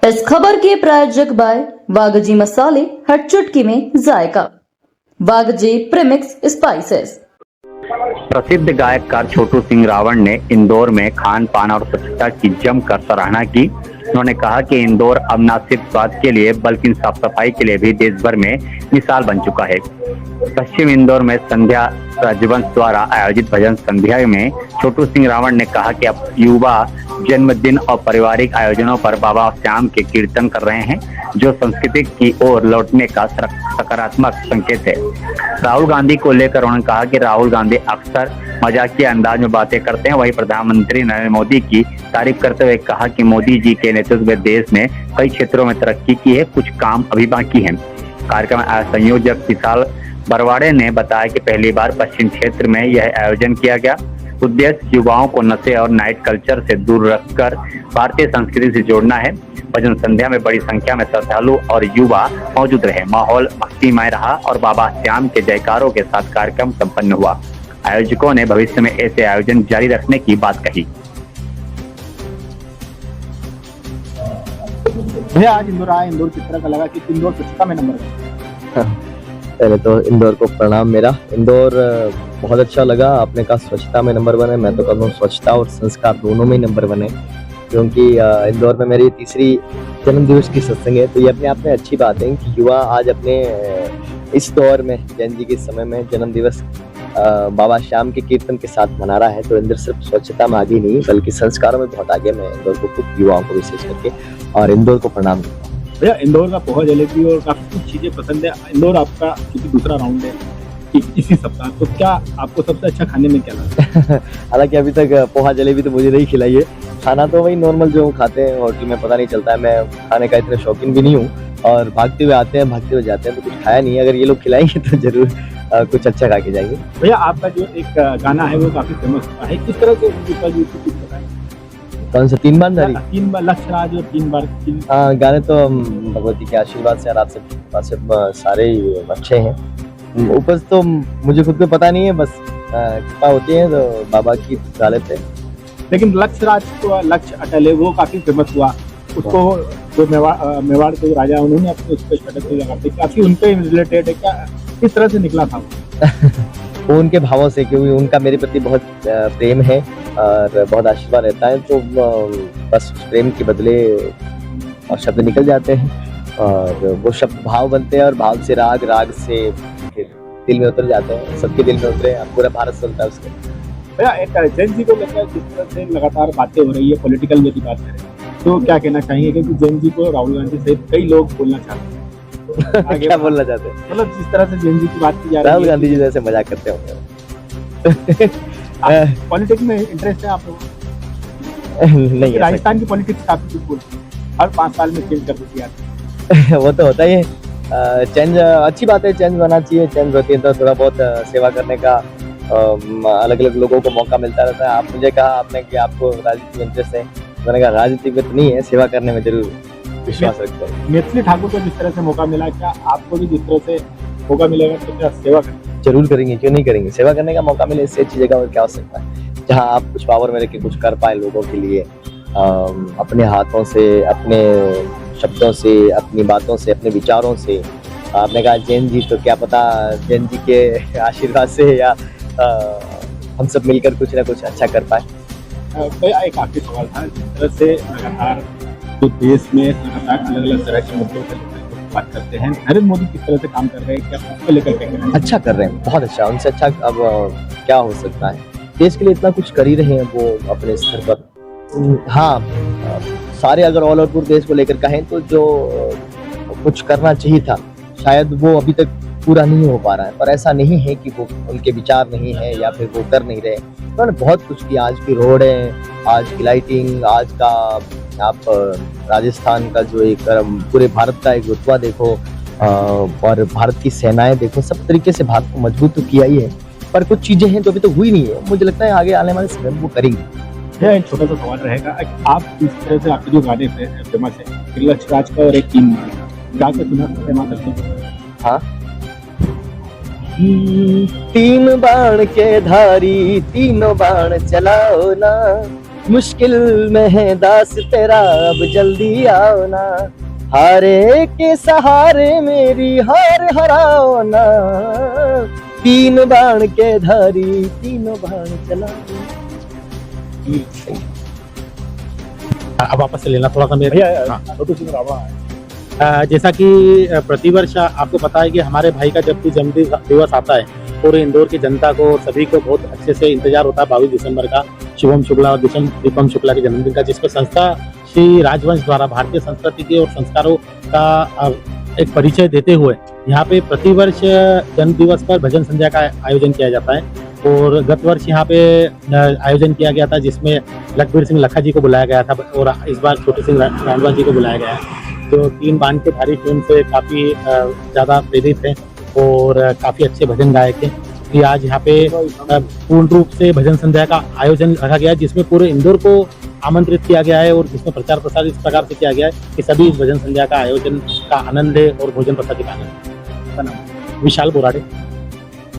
इस खबर के प्रायोजक बाय वागजी मसाले, हर चुटकी में जायका। वागजी प्रीमिक्स स्पाइसेस। प्रसिद्ध गायककार छोटू सिंह रावण ने इंदौर में खान पान और स्वच्छता की जमकर सराहना की। उन्होंने कहा कि इंदौर अब न सिर्फ स्वाद के लिए बल्कि साफ सफाई के लिए भी देश भर में मिसाल बन चुका है। पश्चिम इंदौर में संध्या राजवंश द्वारा आयोजित भजन संध्या में छोटू सिंह रावण ने कहा कि अब युवा जन्मदिन और पारिवारिक आयोजनों पर बाबा श्याम के कीर्तन कर रहे हैं, जो संस्कृति की ओर लौटने का सकारात्मक संकेत है। राहुल गांधी को लेकर उन्होंने कहा कि राहुल गांधी अक्सर मजाकिया अंदाज में बातें करते हैं। वहीं प्रधानमंत्री नरेंद्र मोदी की तारीफ करते हुए कहा कि मोदी जी के नेतृत्व में देश ने कई क्षेत्रों में तरक्की की है, कुछ काम अभी बाकी है। कार्यक्रम संयोजक विशाल बरवाड़े ने बताया कि पहली बार पश्चिम क्षेत्र में यह आयोजन किया गया। उद्देश्य युवाओं को नशे और नाइट कल्चर से दूर रखकर भारतीय संस्कृति से जोड़ना है। भजन संध्या में बड़ी संख्या में श्रद्धालु और युवा मौजूद रहे। माहौल भक्तिमय रहा और बाबा श्याम के जयकारों के साथ कार्यक्रम संपन्न हुआ। आयोजकों ने भविष्य में ऐसे आयोजन जारी रखने की बात कही। भैया आज इंदौर आया, इंदौर किस तरह का लगा कि इंदौर स्वच्छता में नंबर 1? पहले तो इंदौर को प्रणाम मेरा। इंदौर बहुत अच्छा लगा। आपने कहा स्वच्छता में नंबर 1 है, मैं तो कहता हूँ स्वच्छता और संस्कार दोनों में नंबर 1 है, क्योंकि इंदौर में मेरी तीसरी जन्मदिवस की सत्संग है। तो ये अपने आप में अच्छी बात है कि युवा आज अपने इस दौर में जैन जी के समय में जन्मदिवस बाबा श्याम के कीर्तन के साथ मना रहा है। तो इंदौर सिर्फ स्वच्छता में आगे नहीं बल्कि संस्कारों में बहुत आगे। मैं इंदौर को कुछ युवाओं को विशेष करके और इंदौर को प्रणाम करता हूँ। भैया इंदौर का पोहा जलेबी और काफी कुछ चीजें पसंद है। इंदौर आपका क्योंकि दूसरा राउंड है इसी सप्ताह, तो क्या आपको सबसे अच्छा खाने में क्या लगता है? हालांकि अभी तक पोहा जलेबी तो मुझे नहीं खिलाई है। खाना तो वही नॉर्मल जो खाते हैं होटल में, पता नहीं चलता है। मैं खाने का इतना शौकीन भी नहीं हूँ और भागते हुए आते हैं भागते हुए जाते हैं, तो कुछ खाया नहीं है। अगर ये लोग खिलाएंगे तो जरूर कुछ अच्छा खा के जाएंगे। भैया आपका जो एक गाना है वो काफी फेमस हुआ है, किस तरह से कुछ बताएं? कौन सा? 3 बार नारी? 3 बार लक्ष्य राज और 3 बार गाने तो भगवती के आशीर्वाद से और आपसे सारे ही अच्छे हैं। उपज तो मुझे खुद को पता नहीं है, बस कृपा होती है तो बाबा की गा लेते हैं। लेकिन लक्ष्य राज को लक्ष्य अटल है वो काफी फेमस हुआ। उसको जो मेवाड़ के राजा उन्होंने अपने उस पर स्टेटस लगाते, काफी उनपे रिलेटेड है। क्या किस तरह से निकला था वो उनके भावों से, क्योंकि उनका मेरे प्रति बहुत प्रेम है और बहुत आशीर्वाद रहता है। तो बस उस प्रेम के बदले और शब्द निकल जाते हैं और वो शब्द भाव बनते हैं और भाव से राग, राग से दिल में उतर जाते हैं। सबके दिल में उतरे, पूरा भारत सुनता है उसके। भैया एक जैन जी को लेकर जिस तरह से लगातार बातें हो रही है, पॉलिटिकल में भी बात करें तो क्या कहना चाहेंगे? क्योंकि जैन जी को राहुल गांधी सहित कई लोग बोलना चाहते हैं। आगे क्या बोलना चाहते हैं? मतलब जिस तरह से जैन जी की बात की जा रही है, राहुल गांधी जी जैसे मजाक करते होंगे। पॉलिटिक्स में इंटरेस्ट है आप लोगों? नहीं, राजस्थान की पॉलिटिक्स काफी कुछ बोलती है, हर 5 साल में चेंज कर देती है। वो तो होता ही है। चेंज अच्छी बात है, चेंज होना चाहिए। चेंज होती है तो थोड़ा बहुत सेवा करने का अलग अलग लोगों को मौका मिलता रहता है। आप मुझे कहा आपने कि आपको राजनीति में इंटरेस्ट है, मैंने कहा राजनीति में तो नहीं है, सेवा करने में जरूर विश्वास रखते हैं। मैथिली ठाकुर को जिस तरह से मौका मिला, क्या आपको भी जिस तरह से मौका मिलेगा तो क्या सेवा करेंगे? जरूर करेंगे, क्यों नहीं करेंगे। सेवा करने का मौका मिले, इससे अच्छी जगह और क्या हो सकता है, जहाँ आप कुछ पावर में रह कुछ कर पाए लोगों के लिए, अपने हाथों से, अपने शब्दों से, अपनी बातों से, अपने विचारों से। आपने कहा जैन जी, तो क्या पता जैन जी के आशीर्वाद से या हम सब मिलकर कुछ ना कुछ अच्छा कर पाए। भैया एक आखिरी सवाल था, जिस तरह से लगातार जो देश में लगातार अलग अलग तरह के मुद्दों पर बात करते हैं, नरेंद्र मोदी किस तरह से काम कर रहे हैं, क्या उसको लेकर क्या कहना है? अच्छा कर रहे हैं, बहुत अच्छा। उनसे अच्छा अब क्या हो सकता है? देश के लिए इतना कुछ कर ही रहे हैं वो अपने स्तर पर। हाँ, सारे अगर ऑल ओवर देश को लेकर कहें तो जो कुछ करना चाहिए था शायद वो अभी तक पूरा नहीं हो पा रहा है, पर ऐसा नहीं है कि वो उनके विचार नहीं है या फिर वो कर नहीं रहे। उन्होंने बहुत कुछ किया। आज की रोड है, आज की लाइटिंग, आज का आप राजस्थान का जो एक पूरे भारत का एक रुतबा देखो और भारत की सेनाएं देखो, सब तरीके से भारत को मजबूत तो किया ही है। पर कुछ चीजें हैं जो अभी तो हुई नहीं है, मुझे लगता है आगे आने वाले समय में वो करेंगे। एक छोटा सा सवाल रहेगा, आप जिस तरह से आपके जो गाने फेमस है, लक्ष्य राज का और एक 3 बार गा के सुना सकते हैं? हाँ, 3 बाण के धारी, तीनों बाण चलाओ ना, मुश्किल में है दास तेरा अब जल्दी आओ ना, हारे के सहारे मेरी हार हराओ ना, तीन बाण के धारी तीनों बाण चला। अब वापस से लेना थोड़ा सा मेरे। भैया छोटू सिंह रावण जैसा कि प्रतिवर्ष आपको पता है कि हमारे भाई का जब भी जन्मदिन दिवस आता है, पूरे इंदौर की जनता को और सभी को बहुत अच्छे से इंतजार होता है 22 दिसंबर का, शुभम शुक्ला और दीपम शुक्ला के जन्मदिन का, जिसमें संस्था श्री राजवंश द्वारा भारतीय संस्कृति के और संस्कारों का एक परिचय देते हुए यहाँ पे प्रतिवर्ष जन्म दिवस पर भजन संध्या का आयोजन किया जाता है। और गत वर्ष यहाँ पे आयोजन किया गया था जिसमें लखबीर सिंह लखा जी को बुलाया गया था और इस बार छोटे सिंह राणवा जी को बुलाया गया है, जो तीन बाण के धारी फिल्म से काफ़ी ज़्यादा प्रेरित हैं और काफ़ी अच्छे भजन गायक हैं। कि आज यहाँ पे पूर्ण रूप से भजन संध्या का आयोजन रखा गया है, जिसमें पूरे इंदौर को आमंत्रित किया गया है और जिसमें प्रचार प्रसार इस प्रकार से किया गया है कि सभी इस भजन संध्या का आयोजन का आनंद है और भोजन प्रसाद का आनंद। विशाल बोराडे।